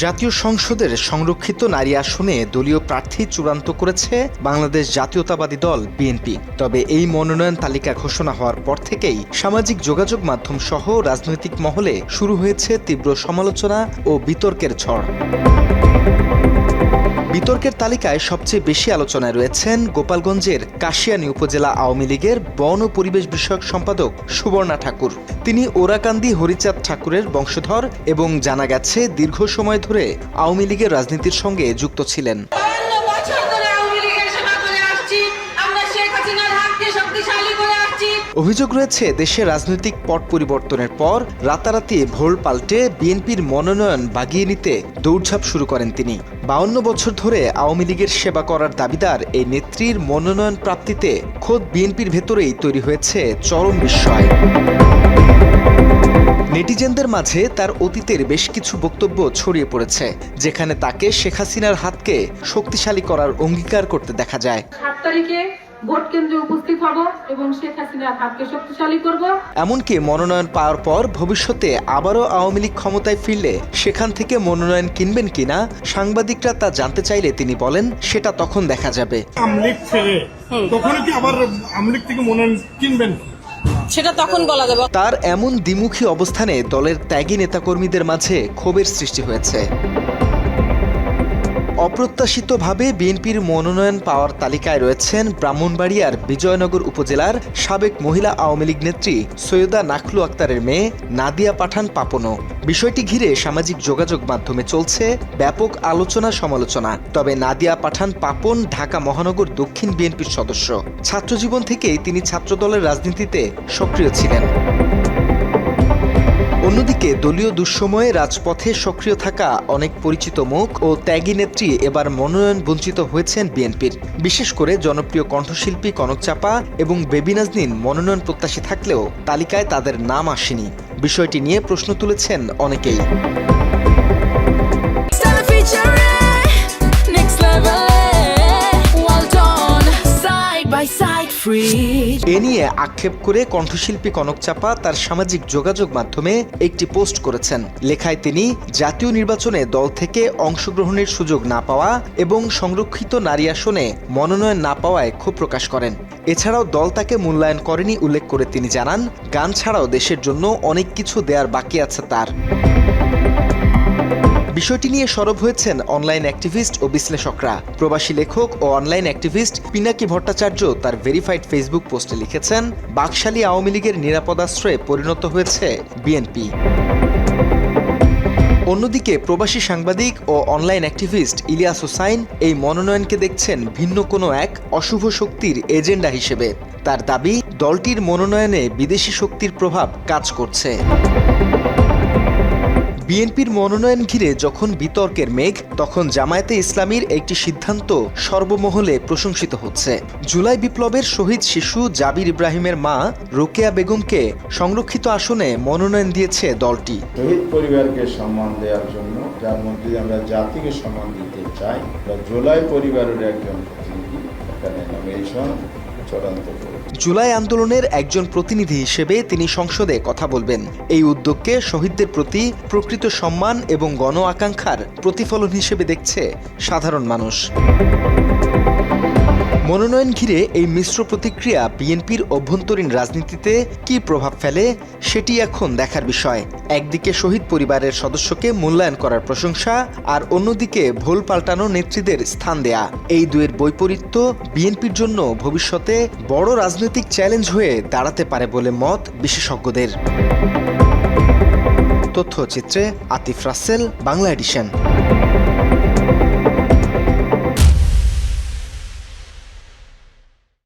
জাতীয় সংসদের সংরক্ষিত নারী আসনে দলীয় প্রার্থী চূড়ান্ত করেছে বাংলাদেশ জাতীয়তাবাদী দল বিএনপি। তবে এই মনোনয়ন তালিকা ঘোষণা হওয়ার পর থেকেই সামাজিক যোগাযোগ মাধ্যম সহ রাজনৈতিক মহলে শুরু হয়েছে তীব্র সমালোচনা ও বিতর্কের ঝড়। বিতর্কের তালিকায় সবচেয়ে বেশি আলোচনায় রয়েছেন গোপালগঞ্জের কাশিয়ানী উপজেলা আওয়ামী লীগের বন ও পরিবেশ বিষয়ক সম্পাদক সুবর্ণা ঠাকুর। তিনি ওরাকান্দি হরিচাঁদ ঠাকুরের বংশধর এবং জানা গেছে দীর্ঘ সময় ধরে আওয়ামী লীগের রাজনীতির সঙ্গে যুক্ত ছিলেন। অভিযোগ রয়েছে দেশের রাজনৈতিক পট পরিবর্তনের পর রাতারাতি ভোল পাল্টে বিএনপির মনোনয়ন বাগিয়ে নিতে দৌড়ঝাঁপ শুরু করেন তিনি। 52 বছর ধরে আওয়ামী লীগের সেবা করার দাবিদার এই নেত্রীর মনোনয়ন প্রাপ্তিতে খোদ বিএনপির ভেতরেই তৈরি হয়েছে চরম বিস্ময়। নেটিজেনদের মাঝে তার অতীতের বেশ কিছু বক্তব্য ছড়িয়ে পড়েছে, যেখানে তাকে শেখ হাসিনার হাতকে শক্তিশালী করার অঙ্গীকার করতে দেখা যায়। 7 তারিখে ভোট কেন্দ্রে উপস্থিত হব এবং শেখ হাসিনার হাতকে শক্তিশালী করব। এমনকি মনোনয়ন পাওয়ার পর ভবিষ্যতে আবারও আওয়ামী লীগ ক্ষমতায় ফিরলে সেখান থেকে মনোনয়ন কিনবেন কিনা সাংবাদিকরা তা জানতে চাইলে তিনি বলেন, সেটা তখন দেখা যাবে। সেটা তখন বলা যাবে। তার এমন দ্বিমুখী অবস্থানে দলের ত্যাগী নেতাকর্মীদের মাঝে ক্ষোভের সৃষ্টি হয়েছে। অপ্রত্যাশিতভাবে বিএনপির মনোনয়ন পাওয়ার তালিকায় রয়েছেন ব্রাহ্মণবাড়িয়ার বিজয়নগর উপজেলার সাবেক মহিলা আওয়ামী লীগ নেত্রী সৈয়দা নাখলু আক্তারের মেয়ে নাদিয়া পাঠান পাপনও। বিষয়টি ঘিরে সামাজিক যোগাযোগ মাধ্যমে চলছে ব্যাপক আলোচনা সমালোচনা। তবে নাদিয়া পাঠান পাপন ঢাকা মহানগর দক্ষিণ বিএনপির সদস্য। ছাত্রজীবন থেকেই তিনি ছাত্রদলের রাজনীতিতে সক্রিয় ছিলেন। অন্যদিকে দলীয় দুঃসময়ে রাজপথে সক্রিয় থাকা অনেক পরিচিত মুখ ও ত্যাগী নেত্রী এবার মনোনয়ন বঞ্চিত হয়েছেন বিএনপির। বিশেষ করে জনপ্রিয় কণ্ঠশিল্পী কনক চাপা এবং বেবি নাজনীন মনোনয়ন প্রত্যাশী থাকলেও তালিকায় তাদের নাম আসেনি। বিষয়টি নিয়ে প্রশ্ন তুলেছেন অনেকেই। এ নিয়ে আক্ষেপ করে কণ্ঠশিল্পী কনক চাপা তার সামাজিক যোগাযোগ মাধ্যমে একটি পোস্ট করেছেন। লেখায় তিনি জাতীয় নির্বাচনে দল থেকে অংশগ্রহণের সুযোগ না পাওয়া এবং সংরক্ষিত নারী আসনে মনোনয়ন না পাওয়ায় ক্ষোভ প্রকাশ করেন। এছাড়াও দল তাকে মূল্যায়ন করেনি উল্লেখ করে তিনি জানান, গান ছাড়াও দেশের জন্য অনেক কিছু দেওয়ার বাকি আছে তার। বিষয়টি নিয়ে সরব হয়েছেন অনলাইন অ্যাক্টিভিস্ট ও বিশ্লেষকরা। প্রবাসী লেখক ও অনলাইন অ্যাক্টিভিস্ট পিনাকি ভট্টাচার্য তার ভেরিফাইড ফেসবুক পোস্টে লিখেছেন, বাকশালী আওয়ামী লীগের নিরাপদাশ্রয়ে পরিণত হয়েছে বিএনপি। অন্যদিকে প্রবাসী সাংবাদিক ও অনলাইন অ্যাক্টিভিস্ট ইলিয়াস হোসাইন এই মনোনয়নকে দেখছেন ভিন্ন কোনো এক অশুভ শক্তির এজেন্ডা হিসেবে। তার দাবি, দলটির মনোনয়নে বিদেশি শক্তির প্রভাব কাজ করছে। বিএনপির মনোনয়ন ঘিরে যখন বিতর্কের মেঘ, তখন জামায়াতে ইসলামীর একটি সিদ্ধান্ত সর্বমহলে প্রশংসিত হচ্ছে। জুলাই বিপ্লবের শহীদ শিশু জাবির ইব্রাহিমের মা রোকেয়া বেগমকে সংরক্ষিত আসনে মনোনয়ন দিয়েছে দলটি। শহীদ পরিবারকে সম্মান দেওয়ার জন্য, যার মধ্যে আমরা জাতিকে সম্মান দিতে চাই, জুলাই পরিবারের একজন প্রতিনিধি এখানে নমিনেশন চূড়ান্ত করে। জুলাই আন্দোলনের একজন প্রতিনিধি হিসেবে তিনি সংসদে কথা বলবেন। এই উদ্যোগকে শহীদদের প্রতি প্রকৃত সম্মান এবং গণ আকাঙ্ক্ষার প্রতিফলন হিসেবে দেখছে সাধারণ মানুষ। মনোনয়ন ঘিরে এই মিশ্র প্রতিক্রিয়া বিএনপির অভ্যন্তরীণ রাজনীতিতে কী প্রভাব ফেলে সেটি এখন দেখার বিষয়। একদিকে শহীদ পরিবারের সদস্যকে মূল্যায়ন করার প্রশংসা, আর অন্যদিকে ভোল পাল্টানো নেত্রীদের স্থান দেয়া। এই দুয়ের বৈপরীত্য বিএনপির জন্য ভবিষ্যতে বড় রাজনৈতিক চ্যালেঞ্জ হয়ে দাঁড়াতে পারে বলে মত বিশেষজ্ঞদের। তথ্যচিত্রে আতিফ রাসেল, বাংলা এডিশন।